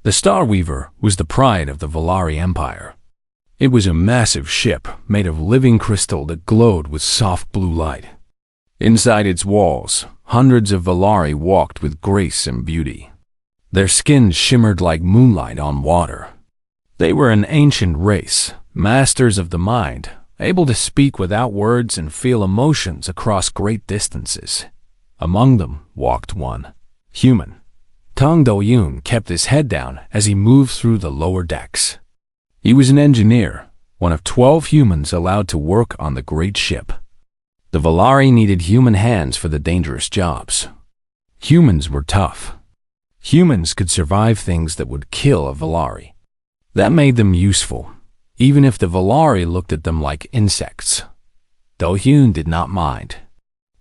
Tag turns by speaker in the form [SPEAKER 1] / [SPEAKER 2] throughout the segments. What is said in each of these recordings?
[SPEAKER 1] The Star Weaver was the pride of the Valari Empire. It was a massive ship made of living crystal that glowed with soft blue light. Inside its walls, hundreds of Valari walked with grace and beauty. Their skins shimmered like moonlight on water. They were an ancient race, masters of the mind, able to speak without words and feel emotions across great distances. Among them walked one, human. Tang Do-yoon kept his head down as he moved through the lower decks. He was an engineer, one of 12 humans allowed to work on the great ship. The Valari needed human hands for the dangerous jobs. Humans were tough. Humans could survive things that would kill a Valari. That made them useful, even if the Valari looked at them like insects. Do-hyun did not mind.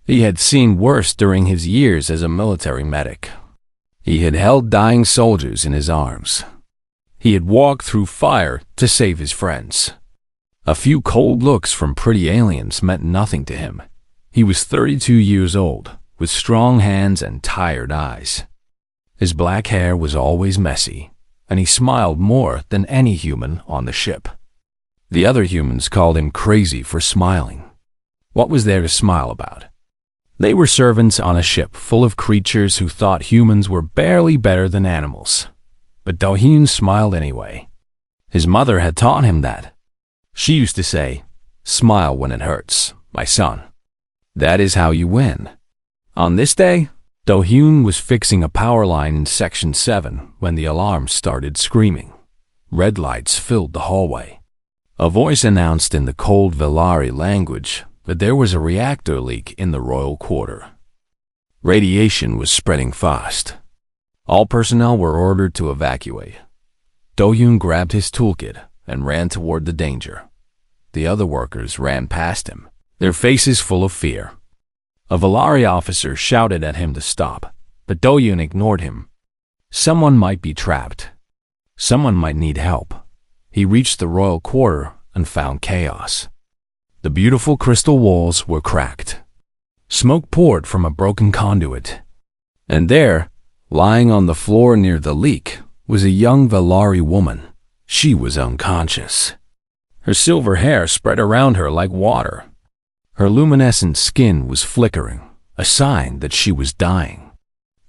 [SPEAKER 1] He had seen worse during his years as a military medic. He had held dying soldiers in his arms. He had walked through fire to save his friends. A few cold looks from pretty aliens meant nothing to him. He was 32 years old, with strong hands and tired eyes. His black hair was always messy, and he smiled more than any human on the ship. The other humans called him crazy for smiling. What was there to smile about? They were servants on a ship full of creatures who thought humans were barely better than animals. But Do-hyun smiled anyway. His mother had taught him that. She used to say, "Smile when it hurts, my son. That is how you win." On this day, Do-hyun was fixing a power line in Section 7 when the alarm started screaming. Red lights filled the hallway. A voice announced in the cold Valari language that there was a reactor leak in the royal quarter. Radiation was spreading fast. All personnel were ordered to evacuate. Do-hyun grabbed his toolkit and ran toward the danger. The other workers ran past him, their faces full of fear. A Valari officer shouted at him to stop, but Do-hyun ignored him. Someone might be trapped. Someone might need help. He reached the royal quarter and found chaos. The beautiful crystal walls were cracked. Smoke poured from a broken conduit. And there, lying on the floor near the leak, was a young Valari woman. She was unconscious. Her silver hair spread around her like water. Her luminescent skin was flickering, a sign that she was dying.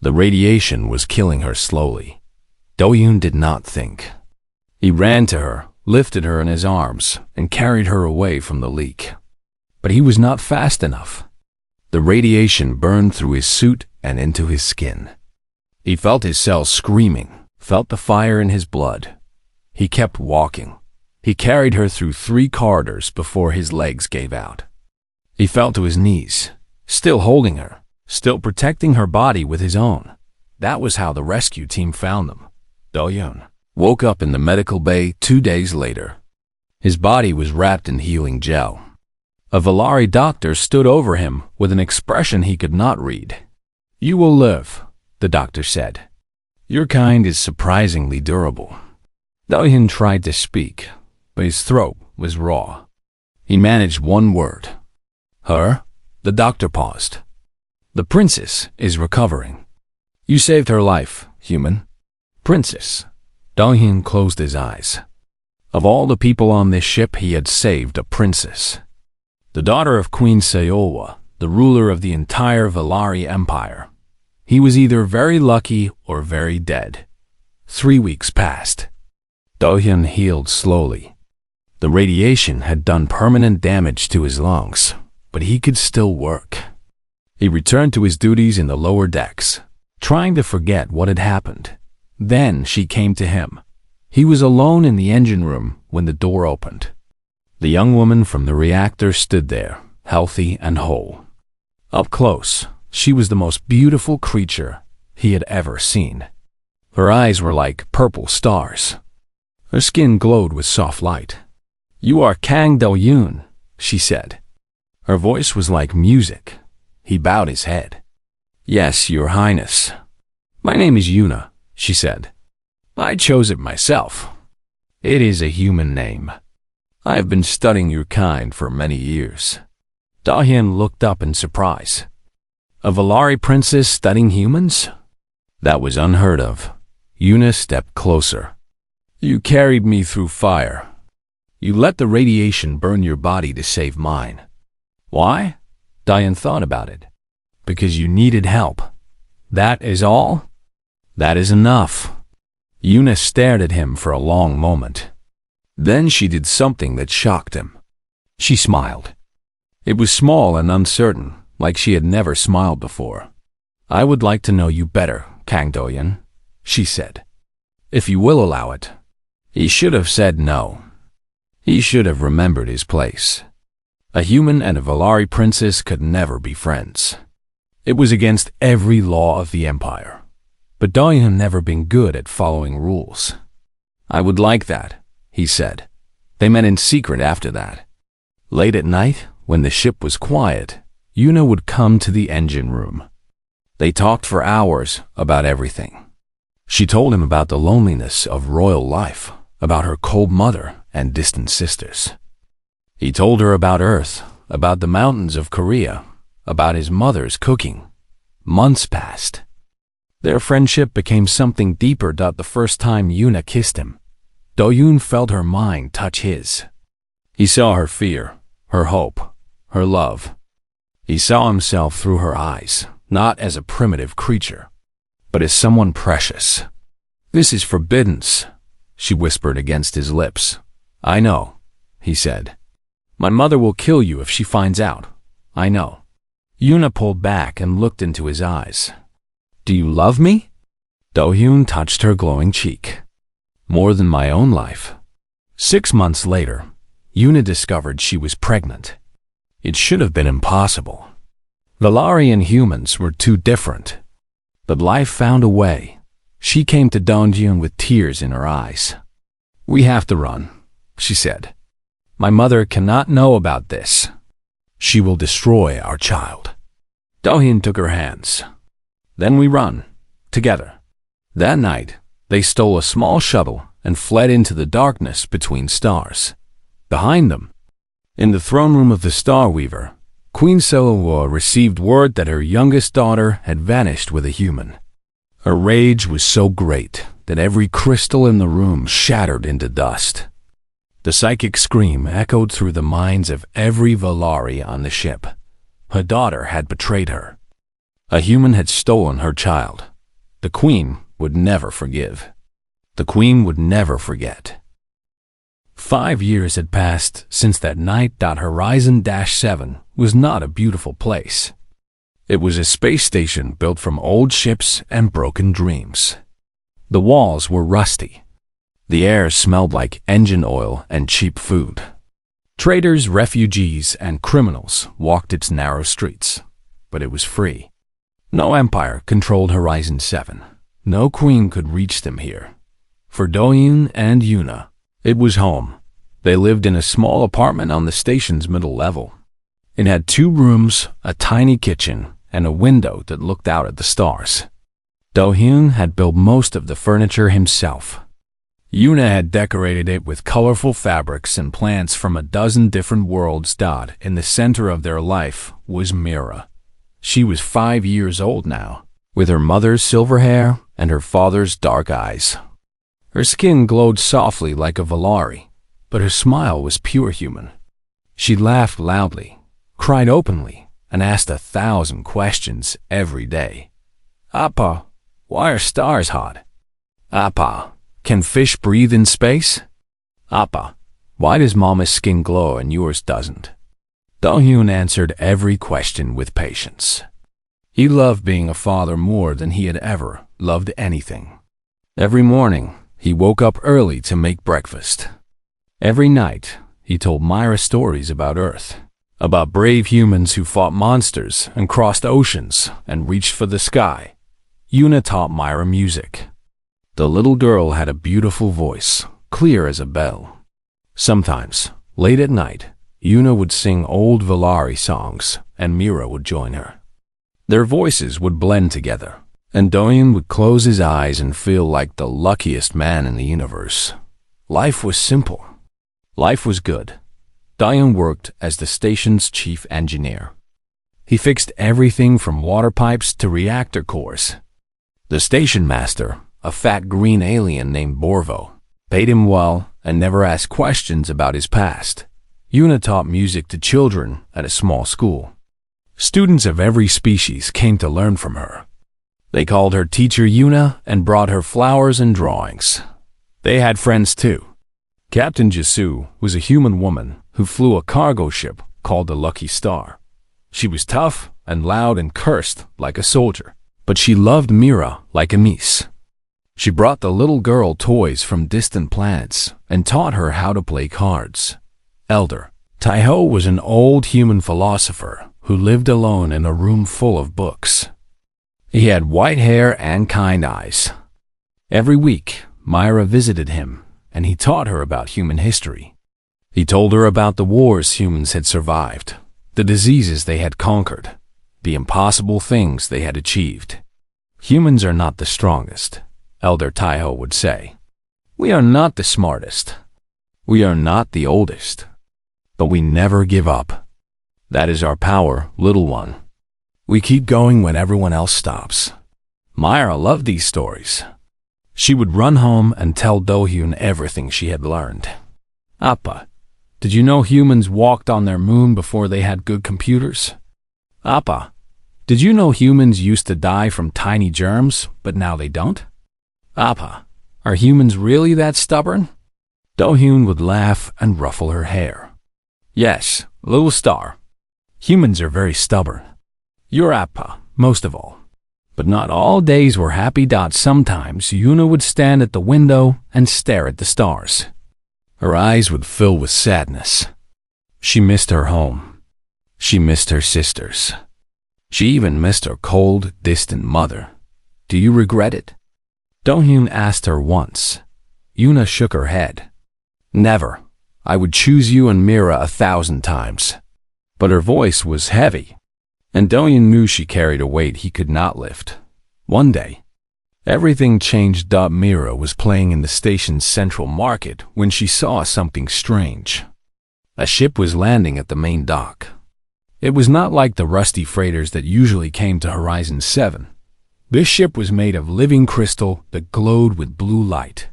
[SPEAKER 1] The radiation was killing her slowly. Do-hyun did not think. He ran to her, lifted her in his arms, and carried her away from the leak. But he was not fast enough. The radiation burned through his suit and into his skin. He felt his cells screaming, felt the fire in his blood. He kept walking. He carried her through 3 corridors before his legs gave out. He fell to his knees, still holding her, still protecting her body with his own. That was how the rescue team found them. Do-hyun woke up in the medical bay 2 days later. His body was wrapped in healing gel. A Valari doctor stood over him with an expression he could not read. "You will live," the doctor said. "Your kind is surprisingly durable." Do-hyun tried to speak, but his throat was raw. He managed one word. "Her?" The doctor paused. "The princess is recovering. You saved her life, human." "Princess." Do-hyun closed his eyes. Of all the people on this ship, he had saved a princess. The daughter of Queen Seowa, the ruler of the entire Valari Empire. He was either very lucky or very dead. 3 weeks passed. Do-hyun healed slowly. The radiation had done permanent damage to his lungs, but he could still work. He returned to his duties in the lower decks, trying to forget what had happened. Then she came to him. He was alone in the engine room when the door opened. The young woman from the reactor stood there, healthy and whole. Up close, she was the most beautiful creature he had ever seen. Her eyes were like purple stars. Her skin glowed with soft light. "You are Kang Do-hyun," she said. Her voice was like music. He bowed his head. "Yes, Your Highness." "My name is Yuna," she said. "I chose it myself. It is a human name. I have been studying your kind for many years." Do-hyun looked up in surprise. A Valari princess studying humans? That was unheard of. Yuna stepped closer. You carried me through fire. You let the radiation burn your body to save mine. Why? Diane thought about it. Because you needed help. That is all? That is enough. Yuna stared at him for a long moment. Then she did something that shocked him. She smiled. It was small and uncertain, like she had never smiled before. I would like to know you better, Kang Do-yeon, she said. If you will allow it. He should have said no. He should have remembered his place. A human and a Valari princess could never be friends. It was against every law of the Empire. But Do-yeon had never been good at following rules. I would like that, he said. They met in secret after that. Late at night, when the ship was quiet, Yuna would come to the engine room. They talked for hours about everything. She told him about the loneliness of royal life, about her cold mother and distant sisters. He told her about Earth, about the mountains of Korea, about his mother's cooking. Months passed. Their friendship became something deeper. The first time Yuna kissed him, Do-yeon felt her mind touch his. He saw her fear, her hope, her love. He saw himself through her eyes, not as a primitive creature, but as someone precious. This is forbidden, she whispered against his lips. I know, he said. My mother will kill you if she finds out. I know. Yuna pulled back and looked into his eyes. Do you love me? Do-yeon touched her glowing cheek. More than my own life. 6 months later, Yuna discovered she was pregnant. It should have been impossible. Valari and humans were too different. But life found a way. She came to Do-yeon with tears in her eyes. We have to run, she said. My mother cannot know about this. She will destroy our child. Do-yeon took her hands. Then we run, together. That night, they stole a small shuttle and fled into the darkness between stars. Behind them, in the throne room of the Star Weaver, Queen Selwa received word that her youngest daughter had vanished with a human. Her rage was so great that every crystal in the room shattered into dust. The psychic scream echoed through the minds of every Valari on the ship. Her daughter had betrayed her. A human had stolen her child. The Queen would never forgive. The Queen would never forget. 5 years had passed since that night. Horizon-7 was not a beautiful place. It was a space station built from old ships and broken dreams. The walls were rusty. The air smelled like engine oil and cheap food. Traders, refugees, and criminals walked its narrow streets, but it was free. No empire controlled Horizon 7. No queen could reach them here. For Do-yeon and Yuna, it was home. They lived in a small apartment on the station's middle level. It had 2 rooms, a tiny kitchen, and a window that looked out at the stars. Do-yeon had built most of the furniture himself. Yuna had decorated it with colorful fabrics and plants from a dozen different worlds. In the center of their life was Mira. She was 5 years old now, with her mother's silver hair and her father's dark eyes. Her skin glowed softly like a Valari, but her smile was pure human. She laughed loudly, cried openly, and asked 1,000 questions every day. Appa, why are stars hot? Appa, can fish breathe in space? Appa, why does Mama's skin glow and yours doesn't? Do-yeon answered every question with patience. He loved being a father more than he had ever loved anything. Every morning, he woke up early to make breakfast. Every night, he told Myra stories about Earth, about brave humans who fought monsters and crossed oceans and reached for the sky. Yuna taught Myra music. The little girl had a beautiful voice, clear as a bell. Sometimes, late at night, Yuna would sing old Valari songs, and Mira would join her. Their voices would blend together, and Do-yeon would close his eyes and feel like the luckiest man in the universe. Life was simple. Life was good. Do-yeon worked as the station's chief engineer. He fixed everything from water pipes to reactor cores. The station master, a fat green alien named Borvo. Paid him well and never asked questions about his past. Yuna taught music to children at a small school. Students of every species came to learn from her. They called her Teacher Yuna and brought her flowers and drawings. They had friends too. Captain Jisu was a human woman who flew a cargo ship called the Lucky Star. She was tough and loud and cursed like a soldier, but she loved Mira like a niece. She brought the little girl toys from distant planets and taught her how to play cards. Elder Taiho was an old human philosopher who lived alone in a room full of books. He had white hair and kind eyes. Every week, Myra visited him, and he taught her about human history. He told her about the wars humans had survived, the diseases they had conquered, the impossible things they had achieved. Humans are not the strongest, Elder Taiho would say. We are not the smartest. We are not the oldest. But we never give up. That is our power, little one. We keep going when everyone else stops. Myra loved these stories. She would run home and tell Do-hyun everything she had learned. Appa, did you know humans walked on their moon before they had good computers? Appa, did you know humans used to die from tiny germs, but now they don't? Appa, are humans really that stubborn? Do-hyun would laugh and ruffle her hair. Yes, little star. Humans are very stubborn. Your Appa, most of all. But not all days were happy. Sometimes Yuna would stand at the window and stare at the stars. Her eyes would fill with sadness. She missed her home. She missed her sisters. She even missed her cold, distant mother. Do you regret it? Do-hyun asked her once. Yuna shook her head. Never. I would choose you and Mira 1,000 times. But her voice was heavy, and Do-hyun knew she carried a weight he could not lift. One day, everything changed. Mira was playing in the station's central market when she saw something strange. A ship was landing at the main dock. It was not like the rusty freighters that usually came to Horizon 7. This ship was made of living crystal that glowed with blue light.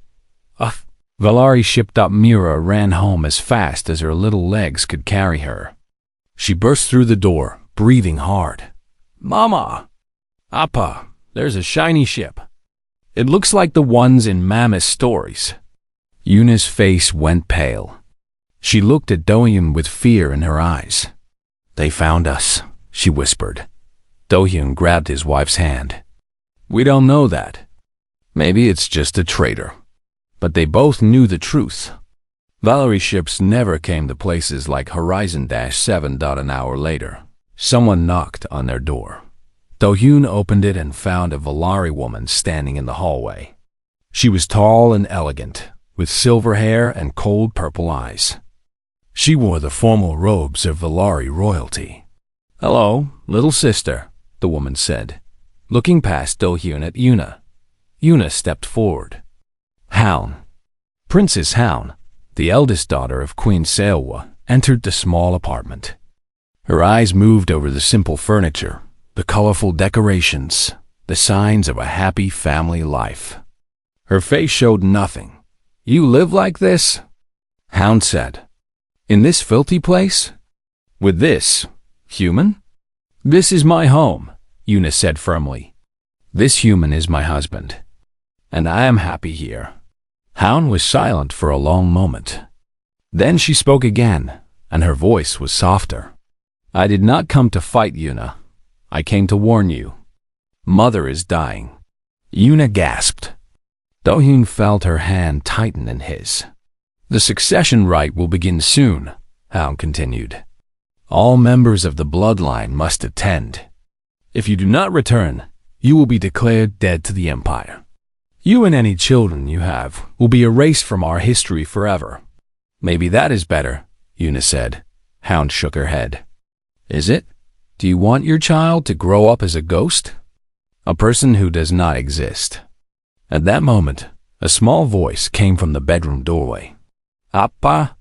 [SPEAKER 1] Valari shipped up. Mira ran home as fast as her little legs could carry her. She burst through the door, breathing hard. Mama! Appa, there's a shiny ship. It looks like the ones in Mammoth stories. Yuna's face went pale. She looked at Do-hyun with fear in her eyes. They found us, she whispered. Do-hyun grabbed his wife's hand. We don't know that. Maybe it's just a traitor. But they both knew the truth. Valari ships never came to places like Horizon-7. An hour later, someone knocked on their door. Do-hyun opened it and found a Valari woman standing in the hallway. She was tall and elegant, with silver hair and cold purple eyes. She wore the formal robes of Valari royalty. Hello, little sister, the woman said, looking past Do-hyun at Yuna. Yuna stepped forward. Haun. Princess Haun, the eldest daughter of Queen Seowa, entered the small apartment. Her eyes moved over the simple furniture, the colorful decorations, the signs of a happy family life. Her face showed nothing. You live like this? Haun said. In this filthy place? With this human? This is my home, Yuna said firmly. This human is my husband, and I am happy here. Haun was silent for a long moment. Then she spoke again, and her voice was softer. I did not come to fight, Yuna. I came to warn you. Mother is dying. Yuna gasped. Do-hyun felt her hand tighten in his. The succession rite will begin soon, Haun continued. All members of the bloodline must attend. If you do not return, you will be declared dead to the Empire. You and any children you have will be erased from our history forever. Maybe that is better, Yuna said. Haun shook her head. Is it? Do you want your child to grow up as a ghost? A person who does not exist. At that moment, a small voice came from the bedroom doorway. Appa?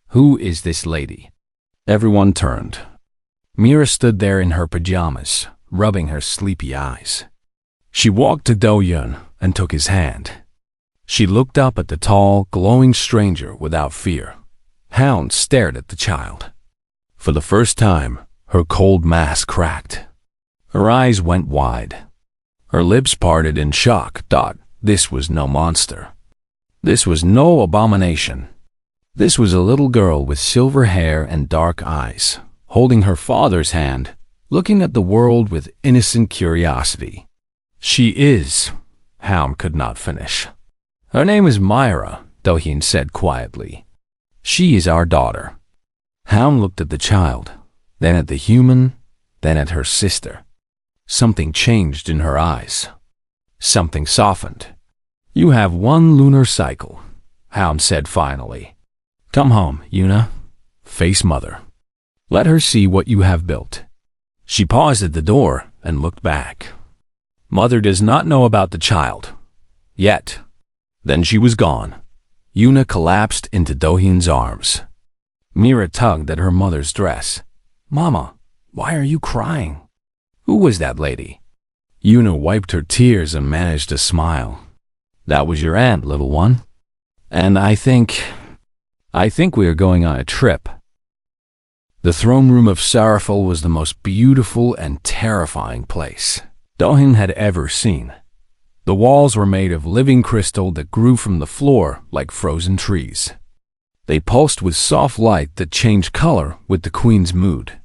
[SPEAKER 1] Who is this lady? Everyone turned. Mira stood there in her pajamas, rubbing her sleepy eyes. She walked to Do-hyun and took his hand. She looked up at the tall, glowing stranger without fear. Hound stared at the child. For the first time, her cold mask cracked. Her eyes went wide. Her lips parted in shock. This was no monster. This was no abomination. This was a little girl with silver hair and dark eyes, holding her father's hand, looking at the world with innocent curiosity. She is... Hound could not finish. Her name is Myra, Do-hyun said quietly. She is our daughter. Hound looked at the child, then at the human, then at her sister. Something changed in her eyes. Something softened. You have one lunar cycle, Hound said finally. Come home, Yuna. Face Mother. Let her see what you have built. She paused at the door and looked back. Mother does not know about the child. Yet. Then she was gone. Yuna collapsed into Do-hyun's arms. Mira tugged at her mother's dress. Mama, why are you crying? Who was that lady? Yuna wiped her tears and managed to smile. That was your aunt, little one. And I think we are going on a trip. The throne room of Sarafel was the most beautiful and terrifying place Do-hyun had ever seen. The walls were made of living crystal that grew from the floor like frozen trees. They pulsed with soft light that changed color with the queen's mood.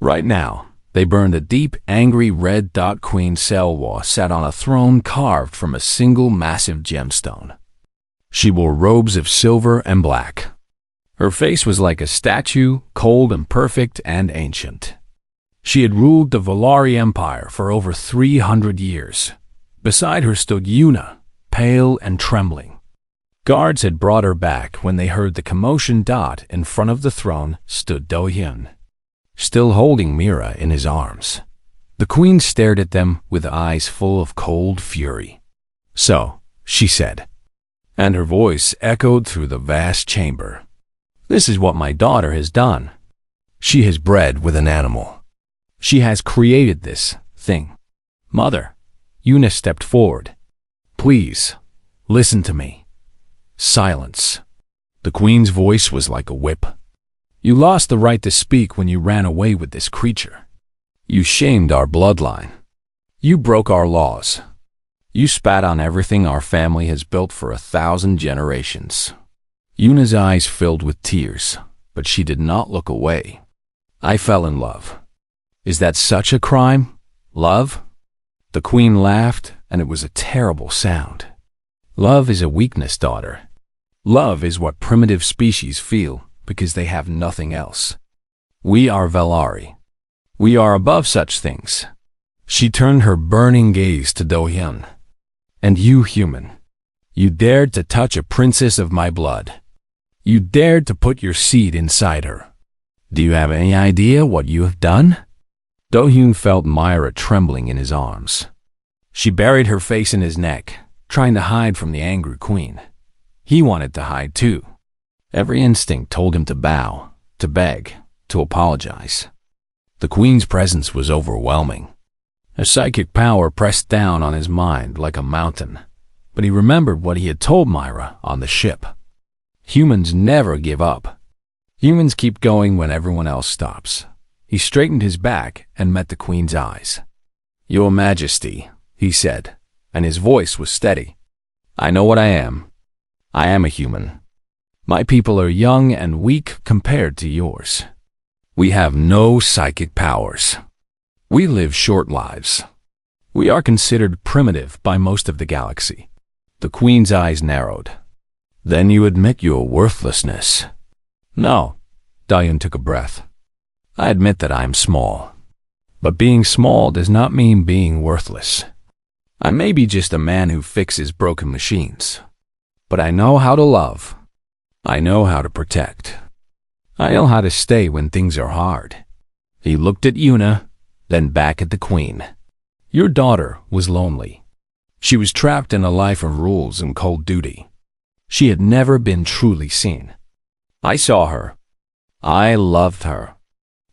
[SPEAKER 1] Right now, they burned a deep, angry red. Queen Selwa sat on a throne carved from a single massive gemstone. She wore robes of silver and black. Her face was like a statue, cold and perfect and ancient. She had ruled the Valari Empire for over 300 years. Beside her stood Yuna, pale and trembling. Guards had brought her back when they heard the commotion. In front of the throne stood Do-hyun, still holding Mira in his arms. The queen stared at them with eyes full of cold fury. So, she said, and her voice echoed through the vast chamber. This is what my daughter has done. She has bred with an animal. She has created this thing. Mother, Yuna stepped forward. Please, listen to me. Silence. The queen's voice was like a whip. You lost the right to speak when you ran away with this creature. You shamed our bloodline. You broke our laws. You spat on everything our family has built for 1,000 generations. Yuna's eyes filled with tears, but she did not look away. I fell in love. Is that such a crime? Love? The queen laughed, and it was a terrible sound. Love is a weakness, daughter. Love is what primitive species feel because they have nothing else. We are Valari. We are above such things. She turned her burning gaze to Do-hyun. And you, human, you dared to touch a princess of my blood. You dared to put your seed inside her. Do you have any idea what you have done? Do-hyun felt Myra trembling in his arms. She buried her face in his neck, trying to hide from the angry queen. He wanted to hide too. Every instinct told him to bow, to beg, to apologize. The queen's presence was overwhelming. A psychic power pressed down on his mind like a mountain, but he remembered what he had told Myra on the ship. Humans never give up. Humans keep going when everyone else stops. He straightened his back and met the queen's eyes. Your Majesty, he said, and his voice was steady. I know what I am. I am a human. My people are young and weak compared to yours. We have no psychic powers. We live short lives. We are considered primitive by most of the galaxy. The queen's eyes narrowed. Then you admit your worthlessness. No, Do-hyun took a breath. I admit that I am small. But being small does not mean being worthless. I may be just a man who fixes broken machines. But I know how to love. I know how to protect. I know how to stay when things are hard. He looked at Yuna, then back at the queen. Your daughter was lonely. She was trapped in a life of rules and cold duty. She had never been truly seen. I saw her. I loved her.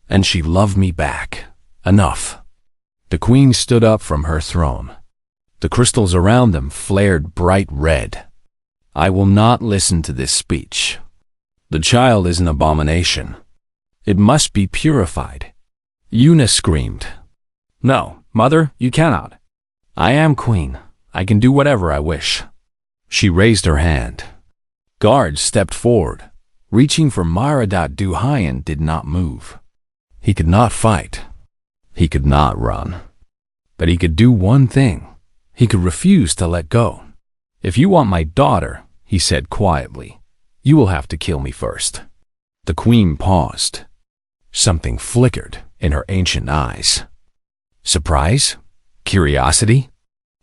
[SPEAKER 1] And she loved me back. Enough. The queen stood up from her throne. The crystals around them flared bright red. I will not listen to this speech. The child is an abomination. It must be purified. Una screamed. No, mother, you cannot. I am queen. I can do whatever I wish. She raised her hand. Guards stepped forward, reaching for Myra. Duhayan did not move. He could not fight. He could not run. But he could do one thing. He could refuse to let go. If you want my daughter, he said quietly, you will have to kill me first. The queen paused. Something flickered in her ancient eyes. Surprise? Curiosity?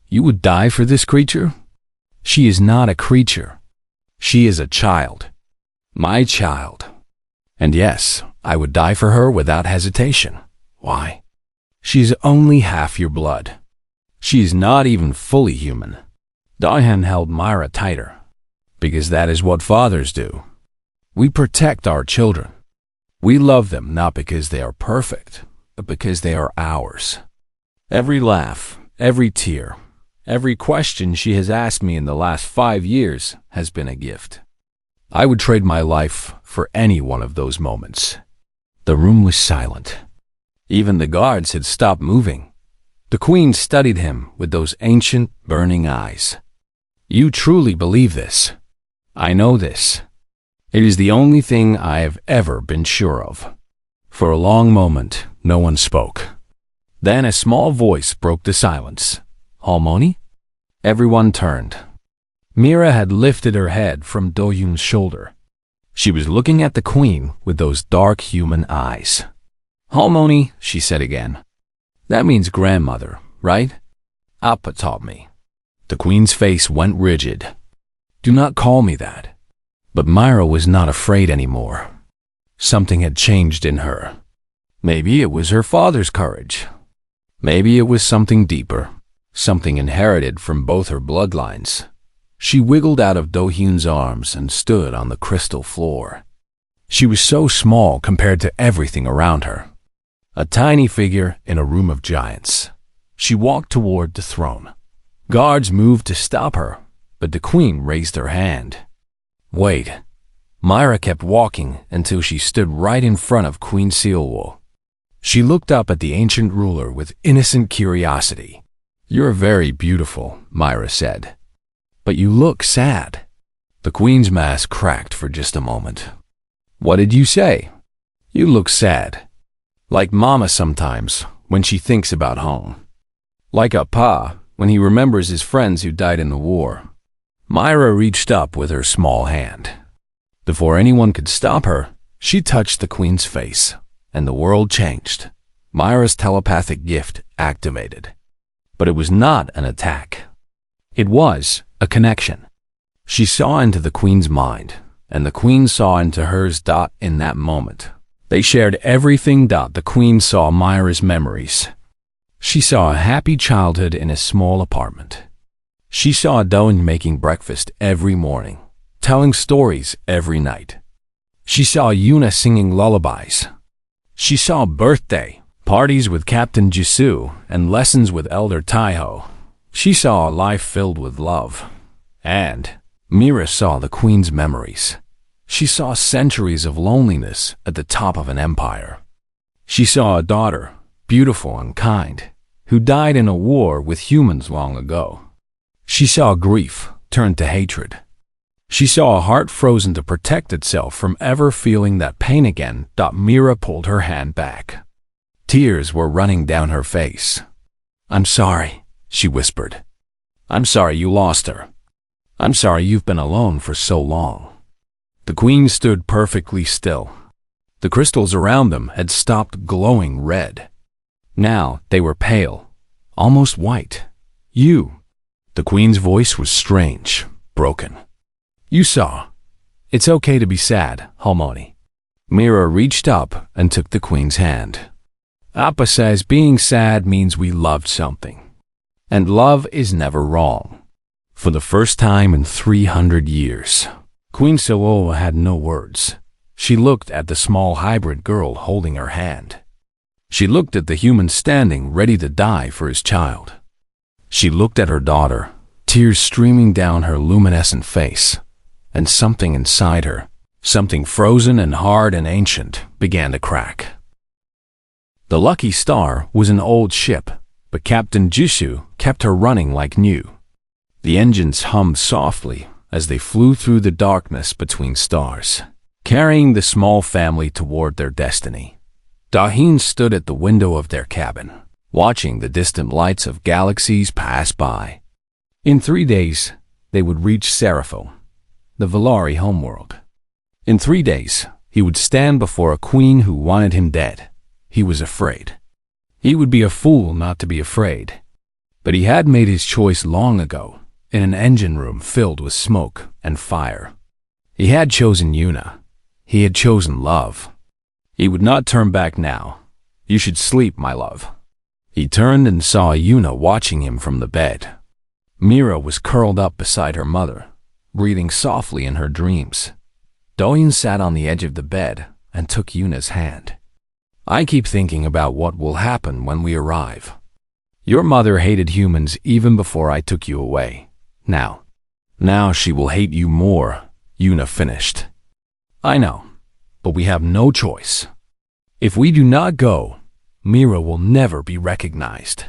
[SPEAKER 1] You would die for this creature? She is not a creature. She is a child. My child. And yes, I would die for her without hesitation. Why? She's only half your blood. She is not even fully human. Dahan held Myra tighter, because that is what fathers do. We protect our children. We love them not because they are perfect, but because they are ours. Every laugh, every tear, every question she has asked me in the last 5 years has been a gift. I would trade my life for any one of those moments. The room was silent. Even the guards had stopped moving. The queen studied him with those ancient, burning eyes. You truly believe this? I know this. It is the only thing I have ever been sure of. For a long moment, no one spoke. Then a small voice broke the silence. Harmony? Everyone turned. Mira had lifted her head from Do-Yoon's shoulder. She was looking at the queen with those dark human eyes. Harmony, she said again. That means grandmother, right? Appa taught me. The queen's face went rigid. Do not call me that. But Myra was not afraid anymore. Something had changed in her. Maybe it was her father's courage. Maybe it was something deeper, something inherited from both her bloodlines. She wiggled out of Do-Hyun's arms and stood on the crystal floor. She was so small compared to everything around her. A tiny figure in a room of giants. She walked toward the throne. Guards moved to stop her, but the queen raised her hand. Wait. Myra kept walking until she stood right in front of Queen Seolwoo. She looked up at the ancient ruler with innocent curiosity. You're very beautiful, Myra said. But you look sad. The queen's mask cracked for just a moment. What did you say? You look sad. Like Mama sometimes, when she thinks about home. Like a Pa, when he remembers his friends who died in the war. Myra reached up with her small hand. Before anyone could stop her, she touched the queen's face, and the world changed. Myra's telepathic gift activated. But it was not an attack. It was a connection. She saw into the queen's mind, and the queen saw into hers. In that moment, they shared everything. The queen saw Myra's memories. She saw a happy childhood in a small apartment. She saw Do-Hyun making breakfast every morning, telling stories every night. She saw Una singing lullabies. She saw birthday parties with Captain Jisoo and lessons with Elder Taiho. She saw a life filled with love. And Mira saw the queen's memories. She saw centuries of loneliness at the top of an empire. She saw a daughter, beautiful and kind, who died in a war with humans long ago. She saw grief turned to hatred. She saw a heart frozen to protect itself from ever feeling that pain again. Mira pulled her hand back. Tears were running down her face. I'm sorry, she whispered. I'm sorry you lost her. I'm sorry you've been alone for so long. The queen stood perfectly still. The crystals around them had stopped glowing red. Now they were pale, almost white. You. The queen's voice was strange, broken. You saw. It's okay to be sad, Harmony. Mira reached up and took the queen's hand. Appa says being sad means we loved something. And love is never wrong. For the first time in 300 years, Queen Seolwoo had no words. She looked at the small hybrid girl holding her hand. She looked at the human standing ready to die for his child. She looked at her daughter, tears streaming down her luminescent face, and something inside her, something frozen and hard and ancient, began to crack. The Lucky Star was an old ship, but Captain Jisoo kept her running like new. The engines hummed softly as they flew through the darkness between stars, carrying the small family toward their destiny. Dahin stood at the window of their cabin, watching the distant lights of galaxies pass by. In 3 days, they would reach Seraphil, the Valari homeworld. In 3 days, he would stand before a queen who wanted him dead. He was afraid. He would be a fool not to be afraid. But he had made his choice long ago, in an engine room filled with smoke and fire. He had chosen Yuna. He had chosen love. He would not turn back now. You should sleep, my love. He turned and saw Yuna watching him from the bed. Mira was curled up beside her mother, breathing softly in her dreams. Doyin sat on the edge of the bed and took Yuna's hand. I keep thinking about what will happen when we arrive. Your mother hated humans even before I took you away. Now she will hate you more, Yuna finished. I know, but we have no choice. If we do not go, Mira will never be recognized.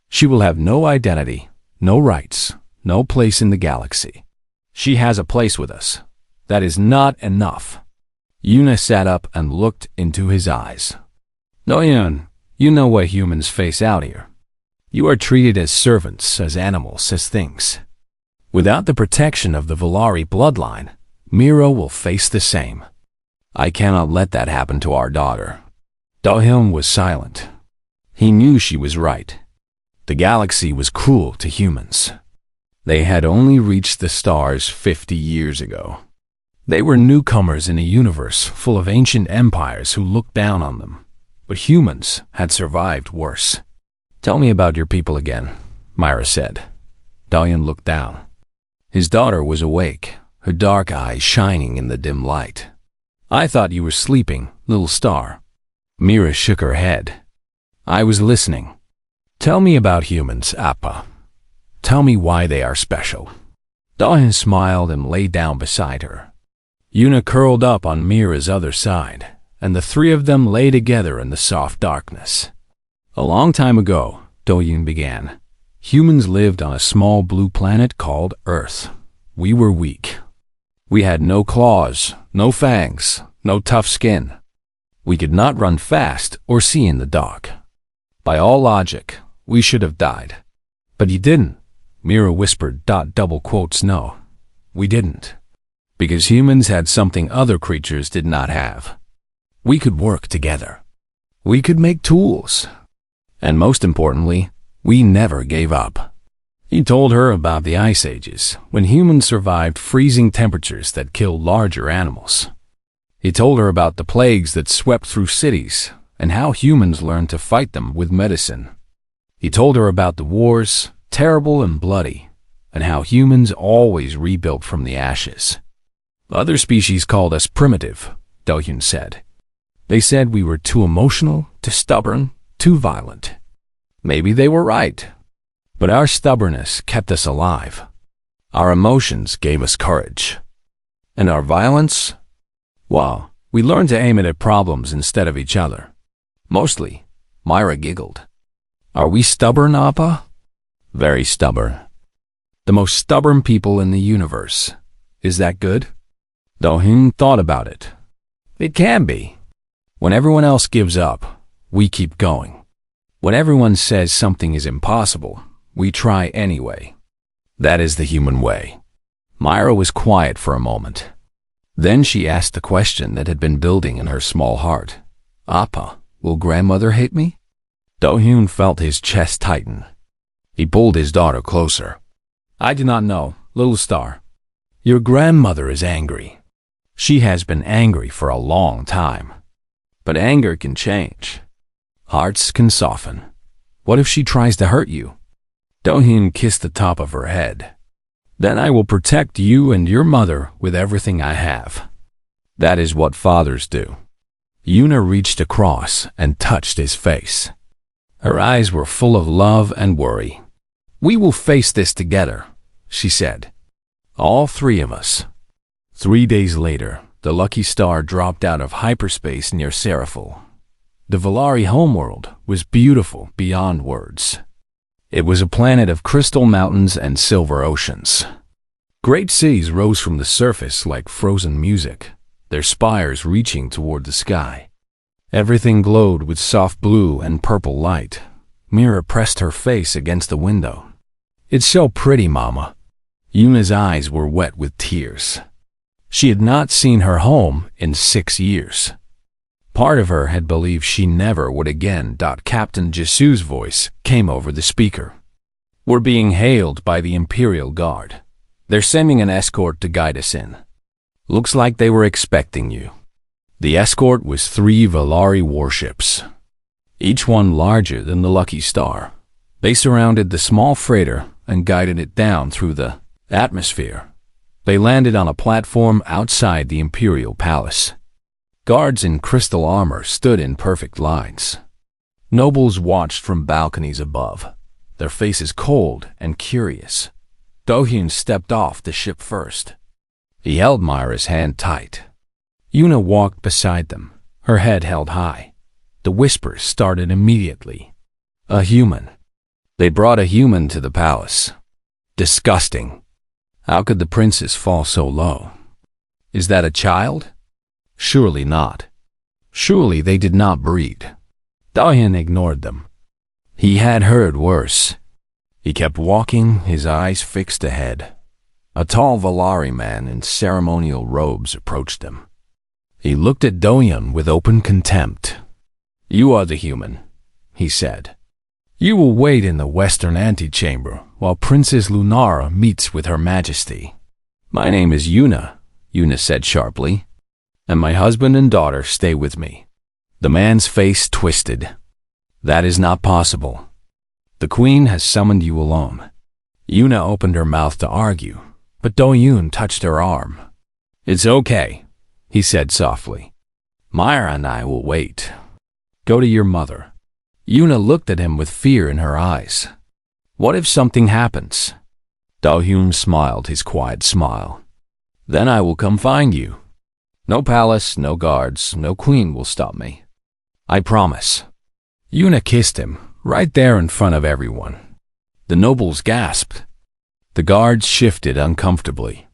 [SPEAKER 1] She will have no identity, no rights, no place in the galaxy. She has a place with us. That is not enough. Yuna sat up and looked into his eyes. Doyun, you know what humans face out here. You are treated as servants, as animals, as things. Without the protection of the Valari bloodline, Mira will face the same. I cannot let that happen to our daughter. Dohyun was silent. He knew she was right. The galaxy was cruel to humans. They had only reached the stars 50 years ago. They were newcomers in a universe full of ancient empires who looked down on them. But humans had survived worse. Tell me about your people again, Myra said. Dohyun looked down. His daughter was awake, her dark eyes shining in the dim light. I thought you were sleeping, little star. Mira shook her head. I was listening. Tell me about humans, Appa. Tell me why they are special. Dohyun smiled and lay down beside her. Yuna curled up on Mira's other side, and the three of them lay together in the soft darkness. A long time ago, Dohyun began, humans lived on a small blue planet called Earth. We were weak. We had no claws, no fangs, no tough skin. We could not run fast or see in the dark. By all logic, we should have died. But you didn't. Mira whispered, No, we didn't. Because humans had something other creatures did not have. We could work together. We could make tools. And most importantly, we never gave up. He told her about the ice ages, when humans survived freezing temperatures that killed larger animals. He told her about the plagues that swept through cities, and how humans learned to fight them with medicine. He told her about the wars, terrible and bloody, and how humans always rebuilt from the ashes. Other species called us primitive, Dohyun said. They said we were too emotional, too stubborn, too violent. Maybe they were right. But our stubbornness kept us alive. Our emotions gave us courage. And our violence? Well, we learned to aim it at problems instead of each other. Mostly, Myra giggled. Are we stubborn, Appa? Very stubborn. The most stubborn people in the universe. Is that good? Dohyun thought about it. It can be. When everyone else gives up, we keep going. When everyone says something is impossible, we try anyway. That is the human way. Myra was quiet for a moment. Then she asked the question that had been building in her small heart. Appa, will grandmother hate me? Dohyun felt his chest tighten. He pulled his daughter closer. I do not know, little star. Your grandmother is angry. She has been angry for a long time. But anger can change. Hearts can soften. What if she tries to hurt you? Dohyun kissed the top of her head. Then I will protect you and your mother with everything I have. That is what fathers do. Yuna reached across and touched his face. Her eyes were full of love and worry. We will face this together, she said. All three of us. 3 days later, the lucky star dropped out of hyperspace near Seraphil. The Valari homeworld was beautiful beyond words. It was a planet of crystal mountains and silver oceans. Great seas rose from the surface like frozen music, their spires reaching toward the sky. Everything glowed with soft blue and purple light. Mira pressed her face against the window. It's so pretty, Mama. Yuna's eyes were wet with tears. She had not seen her home in 6 years. Part of her had believed she never would again. Captain Jesu's voice came over the speaker. We're being hailed by the Imperial Guard. They're sending an escort to guide us in. Looks like they were expecting you. The escort was 3 Valari warships, each one larger than the Lucky Star. They surrounded the small freighter and guided it down through the atmosphere. They landed on a platform outside the Imperial Palace. Guards in crystal armor stood in perfect lines. Nobles watched from balconies above, their faces cold and curious. Do-hyun stepped off the ship first. He held Myra's hand tight. Yuna walked beside them, her head held high. The whispers started immediately. A human. They brought a human to the palace. Disgusting. How could the princess fall so low? Is that a child? Surely not. Surely they did not breed. Do-hyun ignored them. He had heard worse. He kept walking, his eyes fixed ahead. A tall Valari man in ceremonial robes approached him. He looked at Do-hyun with open contempt. You are the human, he said. You will wait in the western antechamber while Princess Lunara meets with Her Majesty. My name is Yuna, Yuna said sharply, and my husband and daughter stay with me. The man's face twisted. That is not possible. The queen has summoned you alone. Yuna opened her mouth to argue, but Do-hyun touched her arm. It's okay, he said softly. Myra and I will wait. Go to your mother. Yuna looked at him with fear in her eyes. What if something happens? Do-hyun smiled his quiet smile. Then I will come find you. No palace, no guards, no queen will stop me. I promise. Yuna kissed him, right there in front of everyone. The nobles gasped. The guards shifted uncomfortably.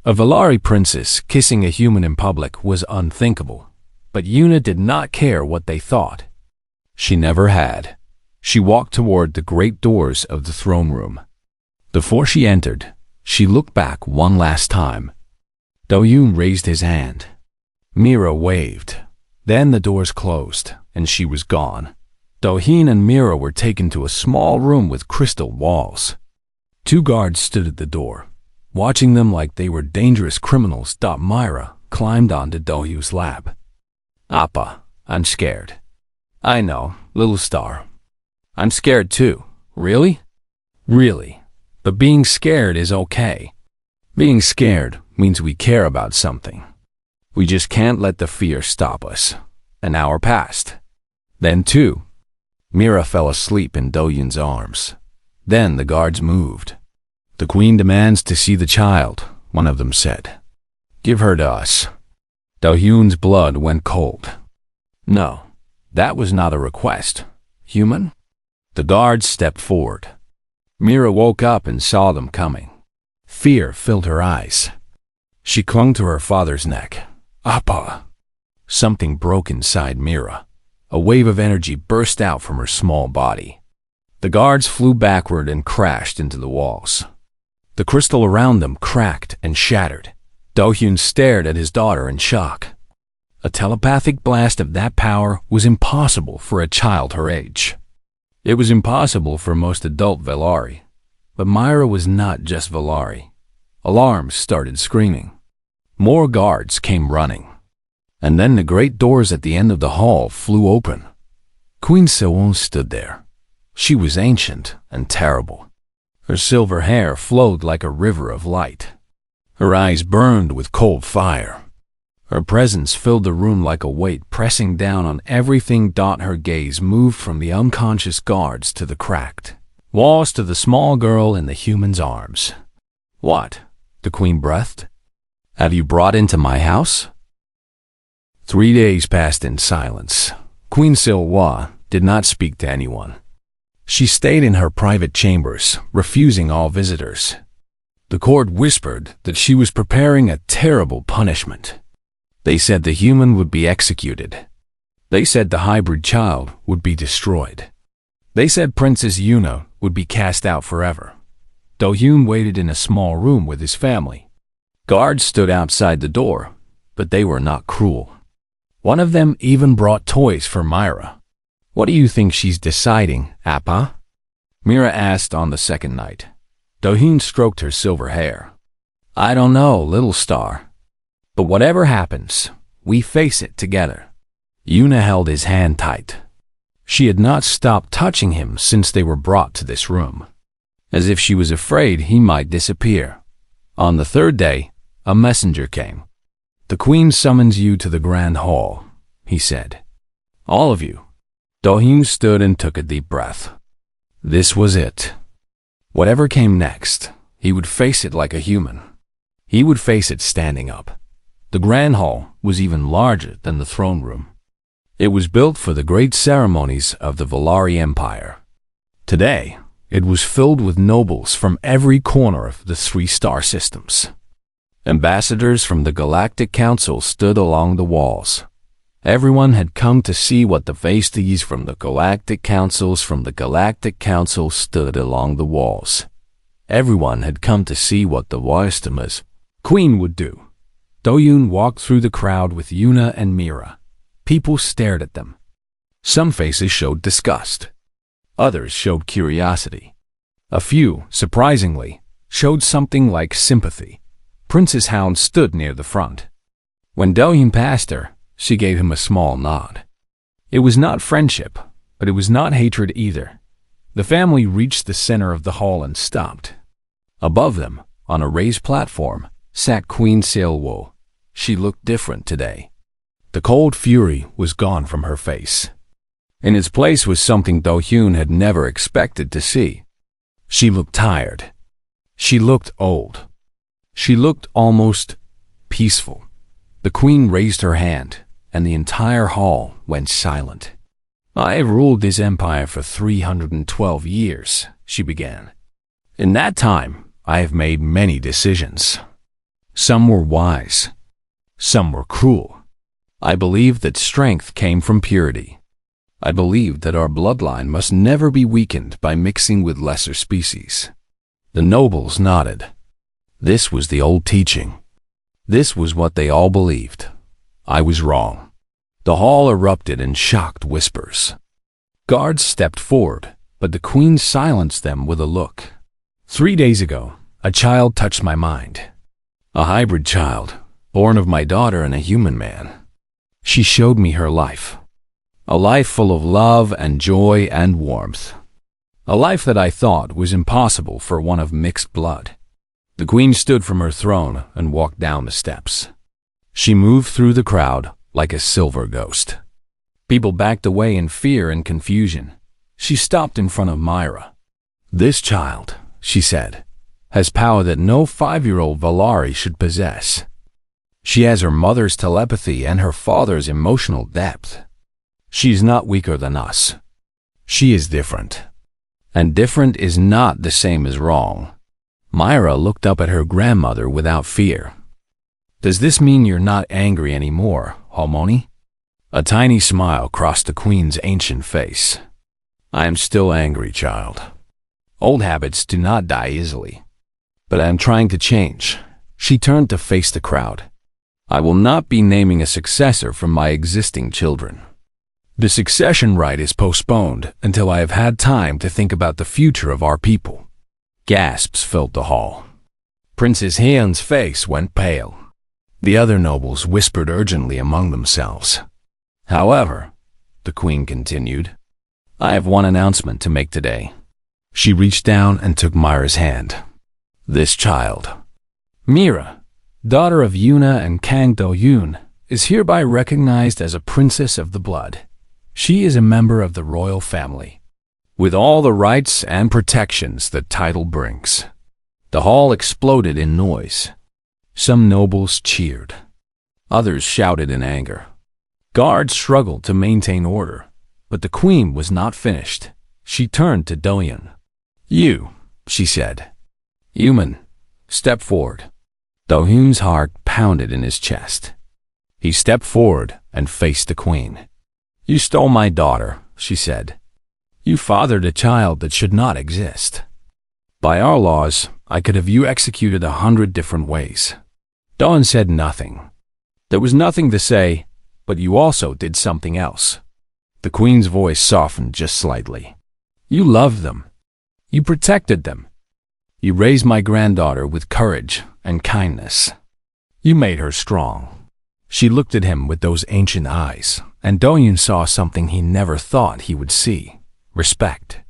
[SPEAKER 1] A Valari princess kissing a human in public was unthinkable, but Yuna did not care what they thought. She never had. She walked toward the great doors of the throne room. Before she entered, she looked back one last time. Do-hyun raised his hand. Mira waved. Then the doors closed, and she was gone. Do-hyun and Mira were taken to a small room with crystal walls. 2 guards stood at the door, watching them like they were dangerous criminals. Myra climbed onto Do-hyun's lap. Appa, I'm scared. I know, little star. I'm scared too. Really? Really. But being scared is okay. Being scared means we care about something. We just can't let the fear stop us. An hour passed. Then 2. Mira fell asleep in Do-hyun's arms. Then the guards moved. The queen demands to see the child, one of them said. Give her to us. Do-hyun's blood went cold. No, that was not a request. Human? The guards stepped forward. Mira woke up and saw them coming. Fear filled her eyes. She clung to her father's neck. Appa! Something broke inside Mira. A wave of energy burst out from her small body. The guards flew backward and crashed into the walls. The crystal around them cracked and shattered. Do-hyun stared at his daughter in shock. A telepathic blast of that power was impossible for a child her age. It was impossible for most adult Valari. But Myra was not just Valari. Alarms started screaming. More guards came running. And then the great doors at the end of the hall flew open. Queen Sewon stood there. She was ancient and terrible. Her silver hair flowed like a river of light. Her eyes burned with cold fire. Her presence filled the room like a weight pressing down on everything. Her gaze moved from the unconscious guards to the cracked, walls to the small girl in the human's arms. "What?" the queen breathed. "Have you brought into my house?" 3 days passed in silence. Queen HFY did not speak to anyone. She stayed in her private chambers, refusing all visitors. The court whispered that she was preparing a terrible punishment. They said the human would be executed. They said the hybrid child would be destroyed. They said Princess Yuna would be cast out forever. Do-hyun waited in a small room with his family. Guards stood outside the door, but they were not cruel. One of them even brought toys for Myra. "What do you think she's deciding, Appa?" Mira asked on the second night. Do-hyun stroked her silver hair. "I don't know, little star. But whatever happens, we face it together." Yuna held his hand tight. She had not stopped touching him since they were brought to this room, as if she was afraid he might disappear. On the third day, a messenger came. "The queen summons you to the grand hall," he said. "All of you." Do-hyun stood and took a deep breath. This was it. Whatever came next, he would face it like a human. He would face it standing up. The grand hall was even larger than the throne room. It was built for the great ceremonies of the Valari Empire. Today, it was filled with nobles from every corner of the 3-star systems. Ambassadors from the Galactic Council stood along the walls. Everyone had come to see what the Vasties from the Galactic Council stood along the walls. Everyone had come to see what the Waistamas queen would do. Do-hyun walked through the crowd with Yuna and Mira. People stared at them. Some faces showed disgust. Others showed curiosity. A few, surprisingly, showed something like sympathy. Princess Hound stood near the front. When Do-hyun passed her, she gave him a small nod. It was not friendship, but it was not hatred either. The family reached the center of the hall and stopped. Above them, on a raised platform, sat Queen HFY. She looked different today. The cold fury was gone from her face. In its place was something Do-hyun had never expected to see. She looked tired. She looked old. She looked almost peaceful. The queen raised her hand, and the entire hall went silent. "I have ruled this empire for 312 years, she began. "In that time, I have made many decisions. Some were wise. Some were cruel. I believed that strength came from purity. I believed that our bloodline must never be weakened by mixing with lesser species." The nobles nodded. This was the old teaching. This was what they all believed. I was wrong. The hall erupted in shocked whispers. Guards stepped forward, but the queen silenced them with a look. 3 days ago, a child touched my mind. A hybrid child, born of my daughter and a human man. She showed me her life. A life full of love and joy and warmth. A life that I thought was impossible for one of mixed blood. The queen stood from her throne and walked down the steps. She moved through the crowd like a silver ghost. People backed away in fear and confusion. She stopped in front of Myra. "This child," she said, "has power that no 5-year-old Valari should possess. She has her mother's telepathy and her father's emotional depth. She is not weaker than us. She is different. And different is not the same as wrong." Myra looked up at her grandmother without fear. "Does this mean you're not angry anymore, Harmony?" A tiny smile crossed the queen's ancient face. "I am still angry, child. Old habits do not die easily. But I am trying to change." She turned to face the crowd. "I will not be naming a successor from my existing children. The succession right is postponed until I have had time to think about the future of our people." Gasps filled the hall. Princess Hyun's face went pale. The other nobles whispered urgently among themselves. "However," the queen continued, "I have one announcement to make today." She reached down and took Myra's hand. "This child, Mira, daughter of Yuna and Kang Do-hyun, is hereby recognized as a princess of the blood. She is a member of the royal family. with all the rights and protections the title brings. The hall exploded in noise. Some nobles cheered. Others shouted in anger. Guards struggled to maintain order, but the queen was not finished. She turned to Do-hyun. "You," she said. "Human, step forward." Do-hyun's heart pounded in his chest. He stepped forward and faced the queen. "You stole my daughter," she said. "You fathered a child that should not exist. By our laws, I could have you executed 100 different ways." Do-hyun said nothing. There was nothing to say, but you also did something else. The queen's voice softened just slightly. You loved them. You protected them. You raised my granddaughter with courage and kindness. You made her strong. She looked at him with those ancient eyes, and Do-hyun saw something he never thought he would see. Respect.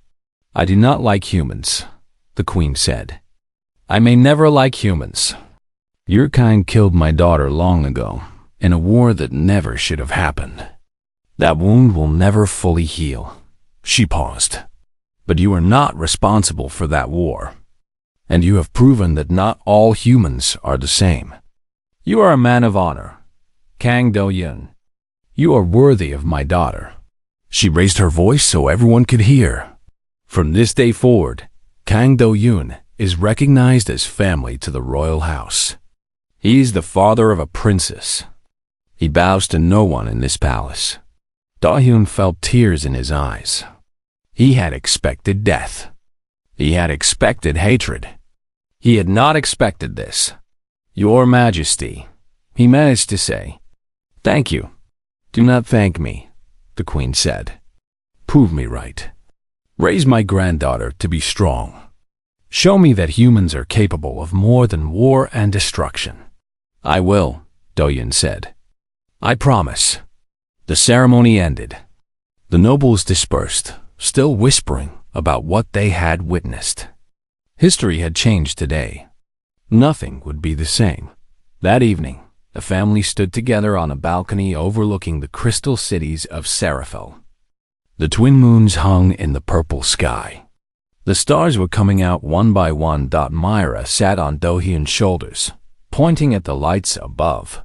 [SPEAKER 1] "I do not like humans," the queen said. "I may never like humans. Your kind killed my daughter long ago, in a war that never should have happened. That wound will never fully heal." She paused. "But you are not responsible for that war. And you have proven that not all humans are the same. You are a man of honor, Kang Do-hyun. You are worthy of my daughter." She raised her voice so everyone could hear. "From this day forward, Kang Do-hyun is recognized as family to the royal house. He is the father of a princess. He bows to no one in this palace." Do-hyun felt tears in his eyes. He had expected death. He had expected hatred. He had not expected this. "Your Majesty," he managed to say. "Thank you." "Do not thank me," the queen said. "Prove me right. Raise my granddaughter to be strong. Show me that humans are capable of more than war and destruction." "I will," Do-hyun said. "I promise." The ceremony ended. The nobles dispersed, still whispering about what they had witnessed. History had changed today. Nothing would be the same. That evening, the family stood together on a balcony overlooking the crystal cities of Seraphel. The twin moons hung in the purple sky. The stars were coming out one by one. Myra sat on Do-hyun's shoulders, pointing at the lights above.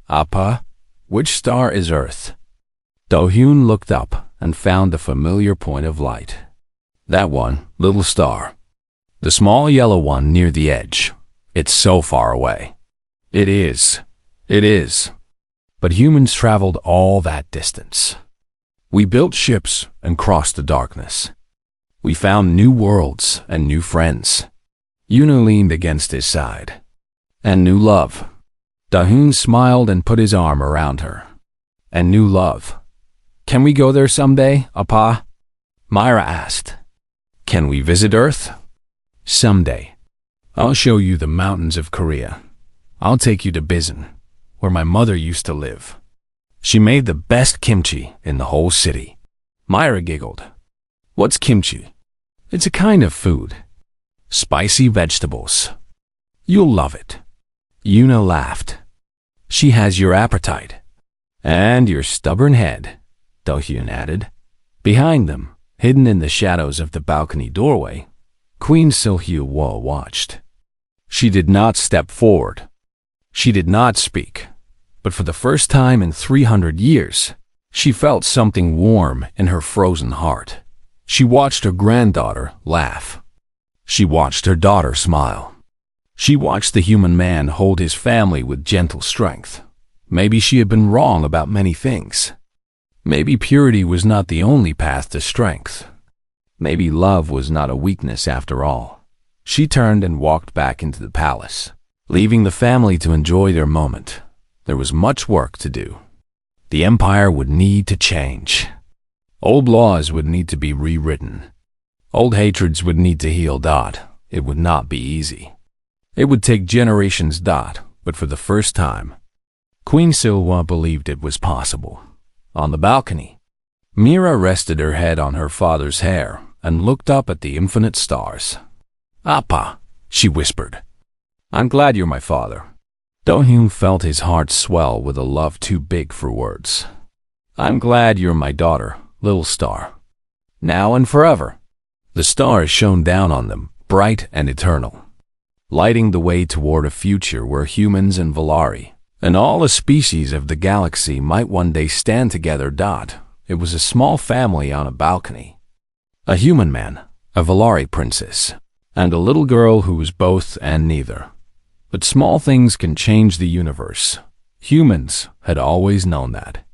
[SPEAKER 1] "Appa, which star is Earth?" Do-hyun looked up and found a familiar point of light. "That one, little star. The small yellow one near the edge. It's so far away." It is. But humans traveled all that distance. We built ships and crossed the darkness. We found new worlds and new friends. Yuna leaned against his side. And new love." Do-hyun smiled and put his arm around her. "And new love. Can we go there someday, Appa?" Myra asked. "Can we visit Earth?" "Someday. I'll show you the mountains of Korea. I'll take you to Bizen, where my mother used to live. She made the best kimchi in the whole city." Myra giggled. "What's kimchi?" "It's a kind of food. Spicy vegetables. You'll love it." Yuna laughed. "She has your appetite. And your stubborn head," Do-hyun added. Behind them, hidden in the shadows of the balcony doorway, Queen Sil-hyo watched. She did not step forward. She did not speak. But for the first time in 300 years, she felt something warm in her frozen heart. She watched her granddaughter laugh. She watched her daughter smile. She watched the human man hold his family with gentle strength. Maybe she had been wrong about many things. Maybe purity was not the only path to strength. Maybe love was not a weakness after all. She turned and walked back into the palace, leaving the family to enjoy their moment. There was much work to do. The empire would need to change. Old laws would need to be rewritten. Old hatreds would need to heal. It would not be easy. It would take generations. But for the first time, Queen Sil-hyo believed it was possible. On the balcony, Mira rested her head on her father's hair and looked up at the infinite stars. "Appa," she whispered. "I'm glad you're my father." Do-hyun felt his heart swell with a love too big for words. "I'm glad you're my daughter, little star. Now and forever." The stars shone down on them, bright and eternal, lighting the way toward a future where humans and Valari, and all the species of the galaxy might one day stand together. It was a small family on a balcony. A human man, a Valari princess, and a little girl who was both and neither. But small things can change the universe. Humans had always known that.